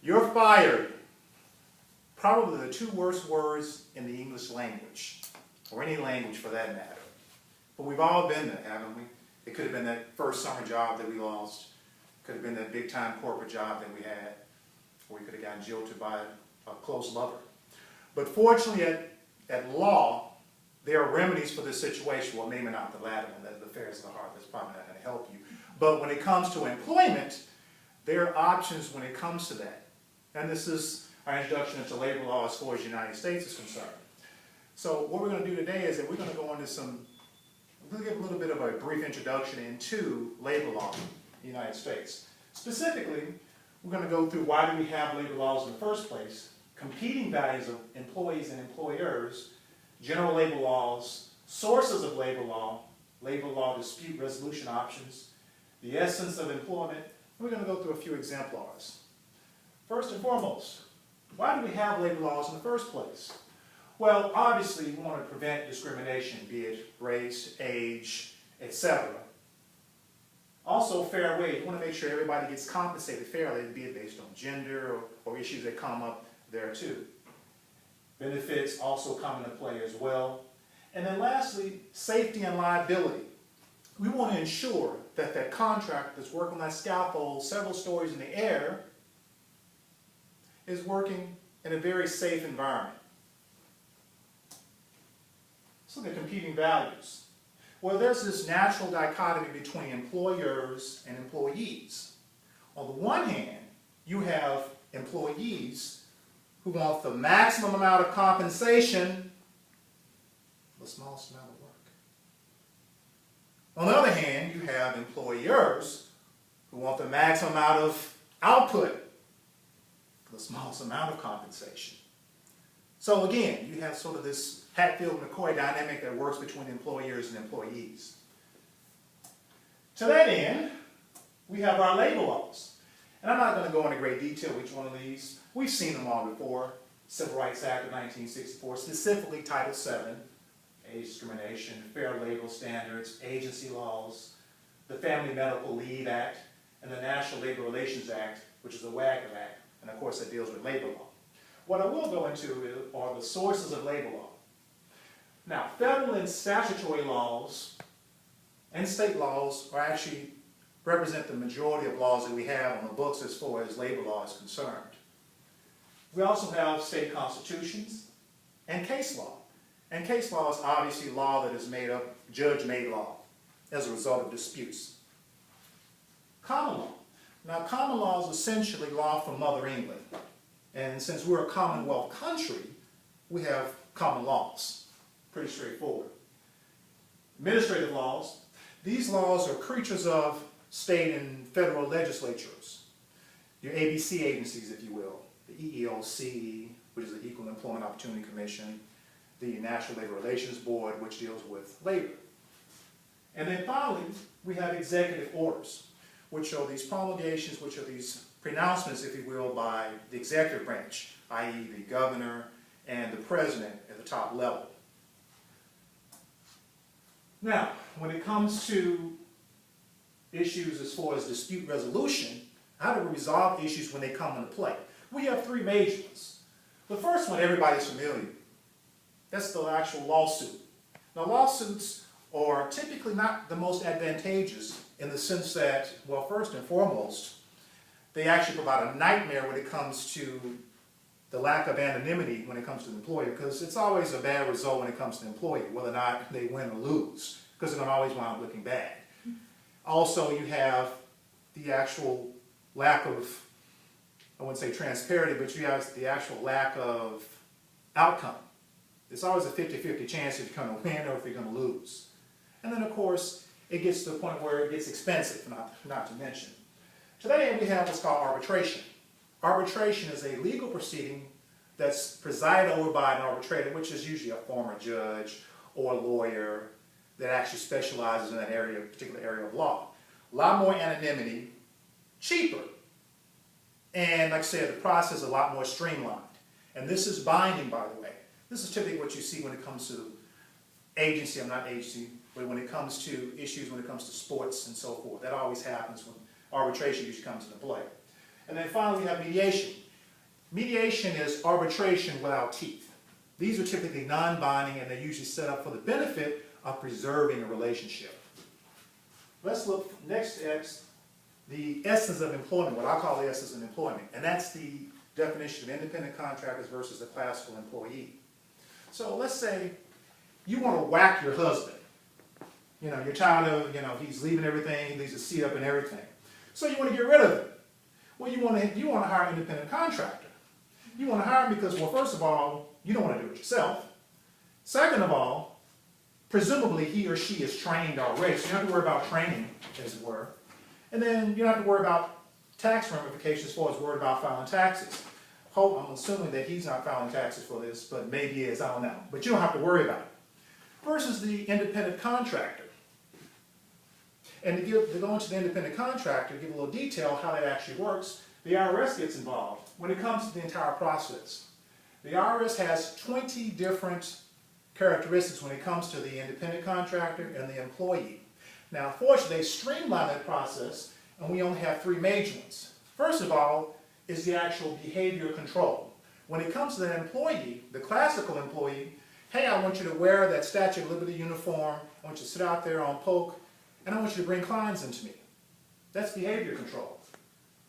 You're fired. Probably the two worst words in the English language, or any language for that matter. But we've all been there, haven't we? It could have been that first summer job that we lost. It could have been that big-time corporate job that we had. Or we could have gotten jilted by a close lover. But fortunately, at law, there are remedies for this situation. Well, maybe not the latter one, the affairs of the heart. That's probably not going to help you. But when it comes to employment, there are options when it comes to that. And this is our introduction into labor law as far as the United States is concerned. So what we're going to do today is that we're going to go into we'll give a little bit of a brief introduction into labor law in the United States. Specifically, we're going to go through why do we have labor laws in the first place, competing values of employees and employers, general labor laws, sources of labor law dispute resolution options, the essence of employment, and we're going to go through a few exemplars. First and foremost, why do we have labor laws in the first place? Well, obviously, we want to prevent discrimination, be it race, age, etc. Also, fair wage. We want to make sure everybody gets compensated fairly, be it based on gender or issues that come up there too. Benefits also come into play as well. And then lastly, safety and liability. We want to ensure that that contractor that's working on that scaffold several stories in the air is working in a very safe environment. Let's look at competing values. Well, there's this natural dichotomy between employers and employees. On the one hand, you have employees who want the maximum amount of compensation for the smallest amount of work. On the other hand, you have employers who want the maximum amount of output for the smallest amount of compensation. So again, you have sort of this Hatfield-McCoy dynamic that works between employers and employees. To that end, we have our labor laws. And I'm not going to go into great detail with each one of these. We've seen them all before. Civil Rights Act of 1964, specifically Title VII, age discrimination, fair labor standards, agency laws, the Family Medical Leave Act, and the National Labor Relations Act, which is the Wagner Act, and of course that deals with labor law. What I will go into are the sources of labor law. Now, federal and statutory laws and state laws actually represent the majority of laws that we have on the books as far as labor law is concerned. We also have state constitutions and case law. And case law is obviously law that is made up, judge-made law, as a result of disputes. Common law. Now, common law is essentially law from Mother England. And since we're a Commonwealth country, we have common laws. Pretty straightforward. Administrative laws. These laws are creatures of state and federal legislatures. Your ABC agencies, if you will. The EEOC, which is the Equal Employment Opportunity Commission. The National Labor Relations Board, which deals with labor. And then finally, we have executive orders, which are these promulgations, which are these pronouncements, if you will, by the executive branch, i.e. the governor and the president at the top level. Now, when it comes to issues as far as dispute resolution, how do we resolve issues when they come into play? We have three major ones. The first one everybody's familiar with. That's the actual lawsuit. Now, lawsuits are typically not the most advantageous in the sense that, well, first and foremost, they actually provide a nightmare when it comes to the lack of anonymity when it comes to the employer, because it's always a bad result when it comes to the employee, whether or not they win or lose, because they're going to always wind up looking bad. Also, you have the actual lack of, I wouldn't say transparency, but you have the actual lack of outcome. It's always a 50-50 chance if you're going to win or if you're going to lose. And then, of course, it gets to the point where it gets expensive, not to mention. Today, we have what's called arbitration. Arbitration is a legal proceeding that's presided over by an arbitrator, which is usually a former judge or a lawyer that actually specializes in that area, particular area of law. A lot more anonymity, cheaper, and like I said, the process is a lot more streamlined. And this is binding, by the way. This is typically what you see when it comes to agency, I'm not agency, but when it comes to issues, when it comes to sports and so forth. That always happens when arbitration usually comes into play. And then finally, we have mediation. mediation is arbitration without teeth. These are typically non-binding and they're usually set up for the benefit of preserving a relationship. Let's look next at the essence of employment, what I call the essence of employment, and that's the definition of independent contractors versus a classical employee. So let's say you want to whack your husband. You know, you're tired of, he's leaving everything, he leaves his seat up and everything. So you want to get rid of him. Well, you want to hire an independent contractor. You want to hire him because, well, first of all, you don't want to do it yourself. Second of all, presumably he or she is trained already, so you don't have to worry about training, as it were. And then you don't have to worry about tax ramifications as far as worried about filing taxes. I'm assuming that he's not filing taxes for this, but maybe he is, I don't know. But you don't have to worry about it. Versus the independent contractor. And to go into the independent contractor, give a little detail how that actually works, the IRS gets involved when it comes to the entire process. The IRS has 20 different characteristics when it comes to the independent contractor and the employee. Now, fortunately, they streamlined that process, and we only have 3 major ones. First of all is the actual behavior control. When it comes to the employee, the classical employee, hey, I want you to wear that Statue of Liberty uniform, I want you to sit out there on polk, and I want you to bring clients into me. That's behavior control.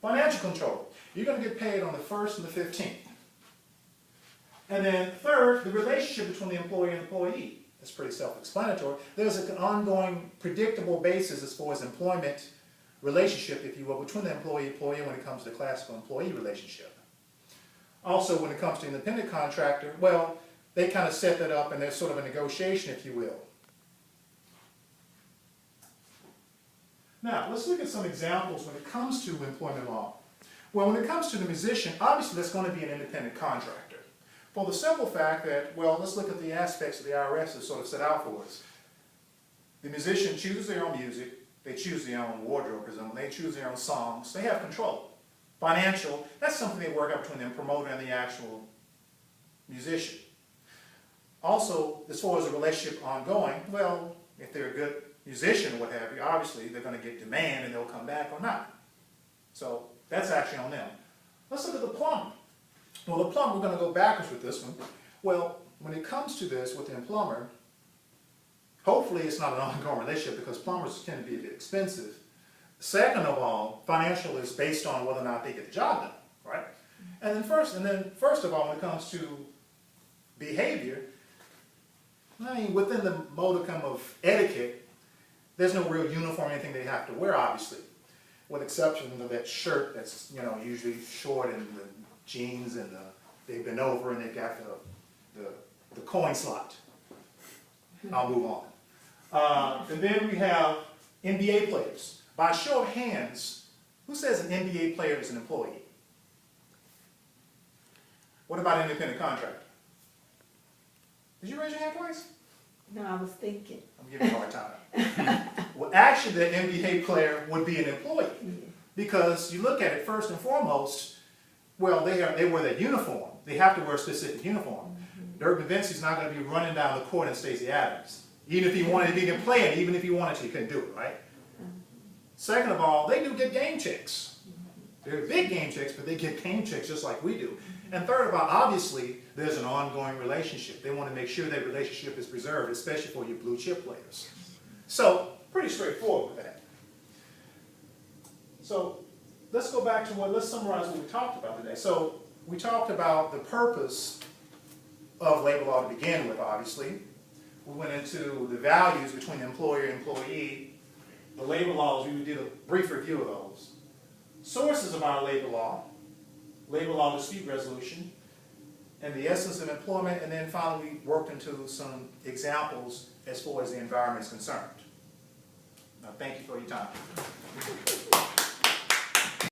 Financial control. You're going to get paid on the 1st and the 15th. And then third, the relationship between the employee and employee. That's pretty self-explanatory. There's an ongoing, predictable basis as far as employment relationship, if you will, between the employee and employee when it comes to the classical employee relationship. Also, when it comes to independent contractor, well, they kind of set that up and there's sort of a negotiation, if you will. Now, let's look at some examples when it comes to employment law. Well, when it comes to the musician, obviously that's going to be an independent contractor. For the simple fact that, well, let's look at the aspects of the IRS that sort of set out for us. The musician chooses their own music, they choose their own wardrobe, presumably, they choose their own songs, they have control. Financial, that's something they work out between the promoter and the actual musician. Also, as far as the relationship ongoing, well, if they're a good musician or what have you, obviously they're going to get demand and they'll come back or not. So that's actually on them. Let's look at the plumber. Well, the plumber, we're going to go backwards with this one. Well, when it comes to this with the plumber, hopefully it's not an ongoing relationship because plumbers tend to be a bit expensive. Second of all, financial is based on whether or not they get the job done, right? And then first of all, when it comes to behavior, I mean, within the modicum of etiquette, there's no real uniform, anything they have to wear, obviously, with exception of that shirt that's, usually short and the jeans and they've been over and they've got the coin slot. I'll move on. And then we have NBA players. By show of hands, who says an NBA player is an employee? What about an independent contractor? Did you raise your hand twice? No, I was thinking. I'm giving you a hard time. Well, actually, the NBA player would be an employee because you look at it first and foremost. Well, they wear their uniform. They have to wear a specific uniform. Dirk Nowitzki's not going to be running down the court in Stacey Adams. Even if he wanted to, he can play it. Even if he wanted to, he couldn't do it, right? Second of all, they do get game checks. They're big game checks, but they get game checks just like we do. And third of all, obviously, there's an ongoing relationship. They want to make sure that relationship is preserved, especially for your blue chip players. So, pretty straightforward with that. So, let's go back to let's summarize what we talked about today. So, we talked about the purpose of labor law to begin with, obviously. We went into the values between the employer and employee. The labor laws, we did a brief review of those. Sources of our labor law dispute resolution, and the essence of employment, and then finally we worked into some examples as far as the environment is concerned. Now, thank you for your time.